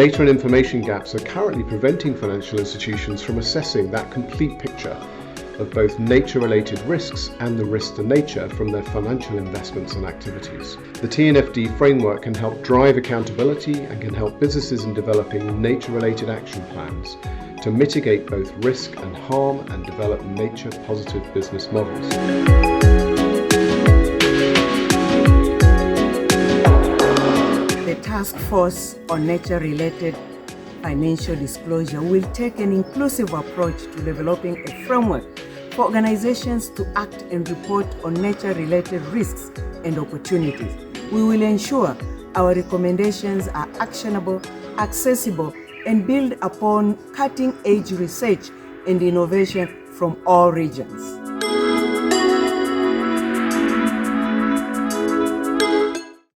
data and information gaps are currently preventing financial institutions from assessing that complete picture of both nature-related risks and the risk to nature from their financial investments and activities. The TNFD framework can help drive accountability and can help businesses in developing nature-related action plans to mitigate both risk and harm and develop nature-positive business models. The Taskforce on Nature-Related Financial Disclosure will take an inclusive approach to developing a framework for organizations to act and report on nature-related risks and opportunities. We will ensure our recommendations are actionable, accessible, and build upon cutting-edge research and innovation from all regions.